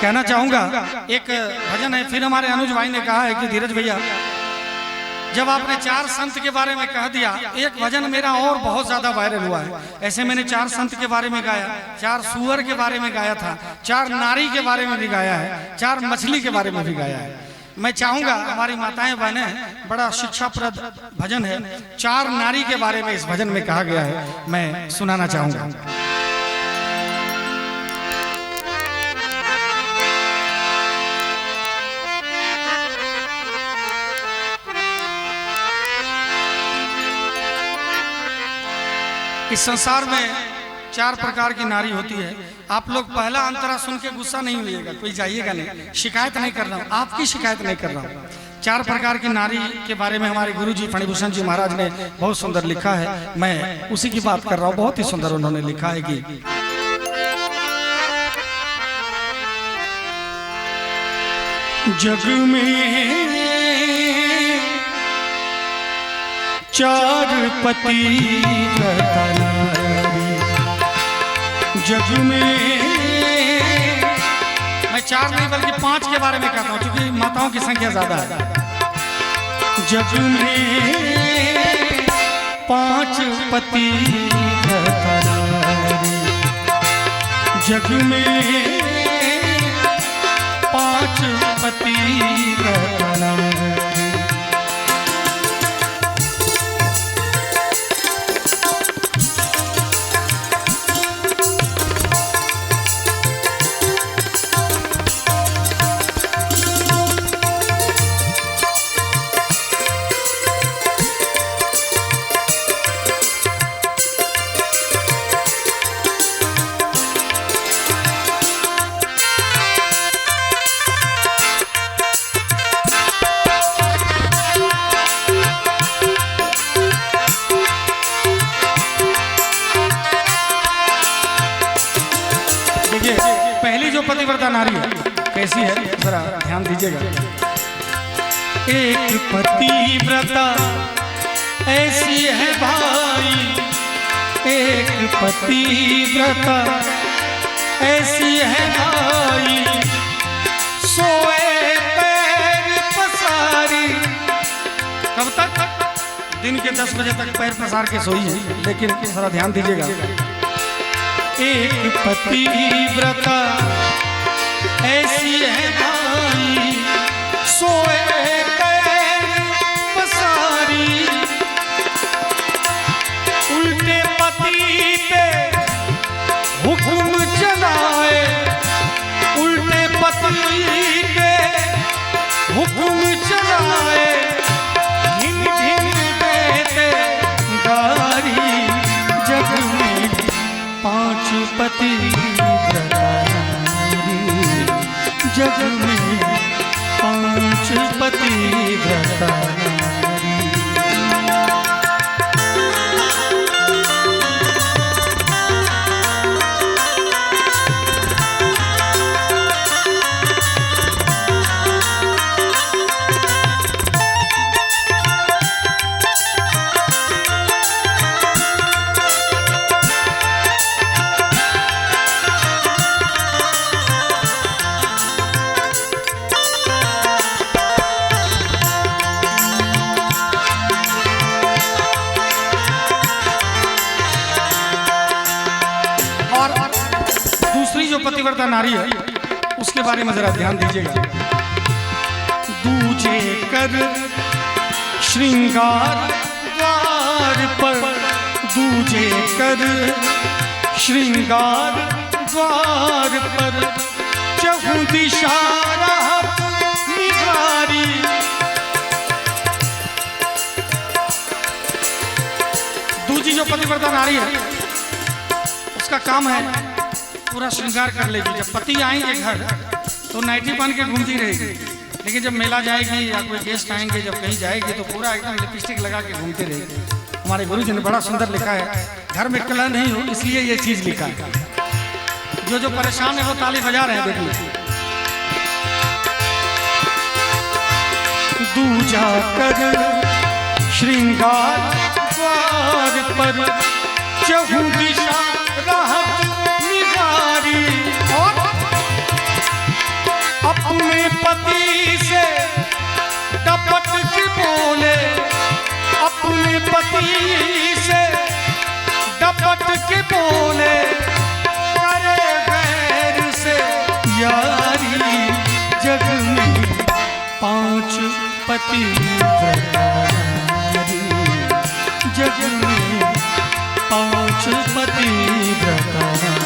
कहना चाहूंगा, एक भजन है, फिर हमारे अनुज भाई ने कहा है कि धीरज भैया जब आपने 4 संत के बारे में कह दिया, एक भजन मेरा और बहुत ज्यादा वायरल हुआ है। ऐसे मैंने 4 संत के बारे में गाया, 4 सुअर के बारे में गाया था, 4 नारी के बारे में भी गाया है, 4 मछली के बारे में भी गाया है। मैं चाहूंगा हमारी माताएं बहनें, बड़ा शिक्षाप्रद भजन है, 4 नारी के बारे में इस भजन में कहा गया है, मैं सुनाना चाहूंगा। इस संसार में 4 प्रकार की नारी होती है। आप लोग पहला अंतरा सुन के गुस्सा नहीं होइएगा, कोई जाइएगा नहीं, शिकायत नहीं कर रहा हूँ, आपकी शिकायत नहीं कर रहा हूँ। 4 प्रकार की नारी के बारे में हमारे गुरुजी फणिभूषण जी महाराज ने बहुत सुंदर लिखा है, मैं उसी की बात कर रहा हूँ। बहुत ही सुंदर उन्होंने लिखा है कि जग में 4 पति जग में, मैं 4 नहीं बल्कि 5 के बारे में कहता हूँ क्योंकि माताओं की संख्या ज्यादा है। जग में 5 पति जग में 5 पति पतिव्रता नारी है कैसी है, जरा ध्यान दीजिएगा। एक पतिव्रता ऐसी है भाई, एक पतिव्रता ऐसी है भाई, सोए पैर पसारी। कब तक? दिन के 10 बजे तक पैर पसार के सोई है, लेकिन जरा ध्यान दीजिएगा। एक पतिव्रता ऐसी है भाई, सोए पैर पसारी, उल्टे पति पे हुक्म चलाए, उल्टे पति पे हुक्म चलाए, घिन घिन देते गारी। जग में 5 पति जग में 5 पतिव्रता नारी। पतिव्रता नारी है उसके बारे में जरा ध्यान दीजिएगा। दूजे कर श्रृंगार द्वार पर, दूजे कर श्रृंगार द्वार पर, चहु दिशा रहत निगारी। दूजी जो पतिव्रता नारी है उसका काम है पूरा श्रृंगार कर लेगी। जब पति आएंगे घर तो नाइटी पहन के घूमती रहेगी, लेकिन जब मेला जाएगी या कोई गेस्ट आएंगे, जब कहीं जाएगी तो पूरा एकदम लिपस्टिक लगा के घूमती रहेगी। हमारे गुरु जी ने बड़ा सुंदर लिखा है, घर में कलह नहीं हो इसलिए ये चीज लिखा है। जो परेशान है वो ताली बजा रहे हैं, देखिए। दूजा कर श्रृंगार द्वार पर, चहु दिशा रहत निगारी। और पतिव्रता नारी, जग में 5 पतिव्रता नारी।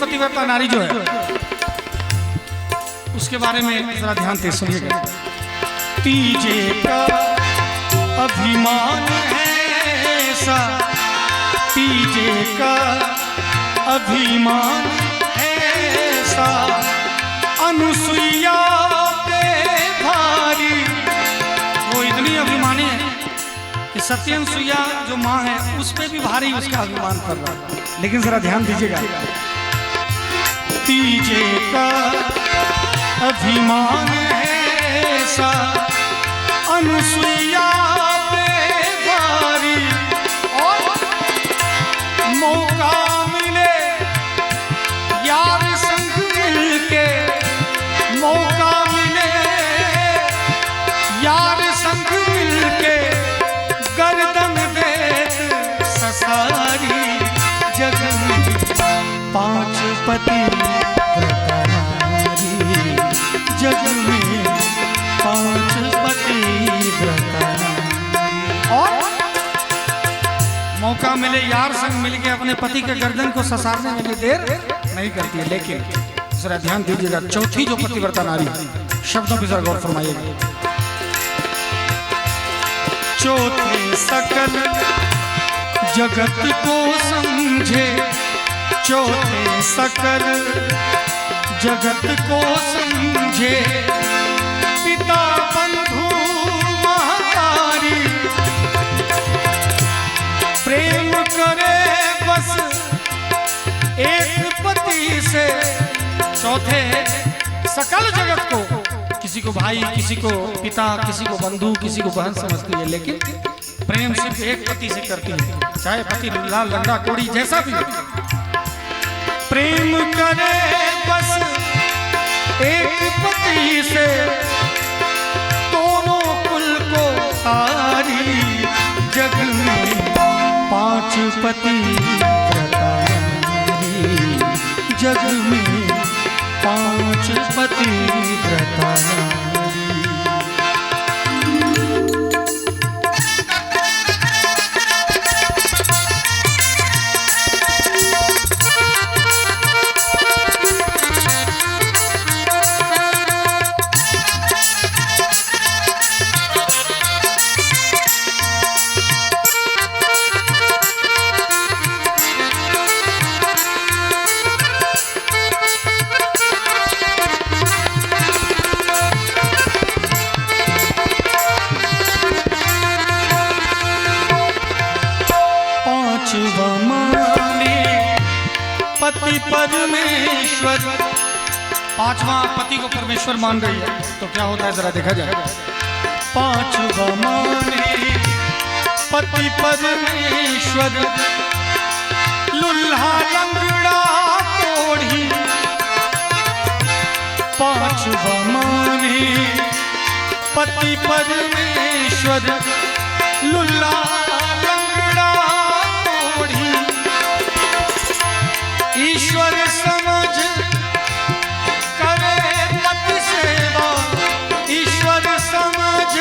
पतिव्रता नारी जो है उसके बारे में जरा ध्यान से सुनिएगा। तीजे का अभिमान है ऐसा, तीजे का अभिमान है ऐसा, अनुसुईया पे भारी। वो इतनी अभिमानी है कि सत्यनसुईया जो माँ है उस पे भी भारी उसका अभिमान कर रहा है। लेकिन जरा ध्यान दीजिएगा, तीजे का अभिमान है ऐसा, अनुसुईया पे भारी। और मौका मिले यार संग मिलके, मौका मिले यार संग मिलके, गर्दन देत ससारी। जग में 5 पतिव्रता नारी, जग में 5 पतिव्रता नारी। और मौका मिले यार संग मिलके अपने पति के गर्दन को ससारने में भी देर नहीं करती है। लेकिन जरा ध्यान दीजिएगा, चौथी जो पतिव्रता नारी, शब्दों पर जरा गौर फरमाइएगा। चौथे सकल जगत को समझे, चौथे सकल जगत को समझे, पिता बंधु महतारी। प्रेम करे बस एक पति से, चौथे सकल जगत को, किसी को भाई, किसी को पिता, किसी को बंधु, किसी को बहन समझती है, लेकिन प्रेम सिर्फ एक पति से करती है, चाहे पति लाल लंगड़ा कोड़ी जैसा भी हो। प्रेम करे बस एक पति से, दोनों कुल को तारी। जग में 5 पतिव्रता नारी, जग में 5 पतिव्रता नारी। 5वां माने पति परमेश्वर, 5वां पति को परमेश्वर मान रही है तो क्या होता है जरा देखा जाए। 5वां माने पति परमेश्वर, लुल्हा लंगड़ा कोढ़ी। 5वां माने पति परमेश्वर, लुल्हा लंगड़ा कोढ़ी। ईश्वर समझ करे पति सेवा, ईश्वर समझ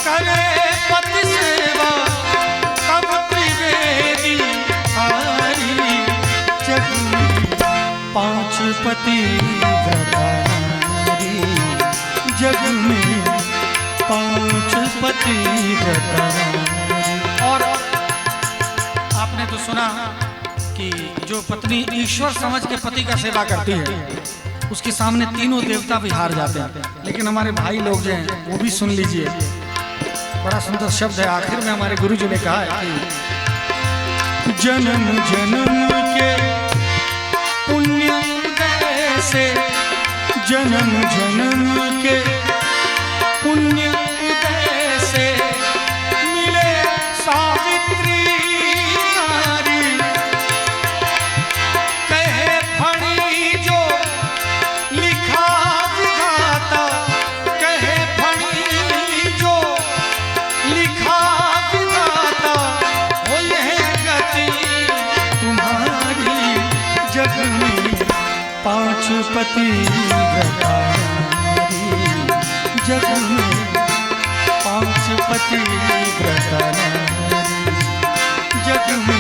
करे पति सेवा, तब त्रिवेदी हारी। जग में 5 पतिव्रता नारी, जग में 5 पतिव्रता नारी। और आपने तो सुना कि जो पत्नी ईश्वर समझ के पति का सेवा करती है उसके सामने तीनों देवता भी हार जाते हैं। लेकिन हमारे भाई लोग जो हैं वो भी सुन लीजिए, बड़ा सुंदर शब्द है आखिर में हमारे गुरु जी ने कहा है कि जन्म जन्म के से जन्म जन्म के पुण्य उदय से मिले सावित्री नारी। कहे फणी जो लिखा विधाता, कहे फणी जो लिखा विधाता, हो यह गति तुम्हारी जग में पांच पति व्रतारी। जग में पांच पति व्रतारी, जग में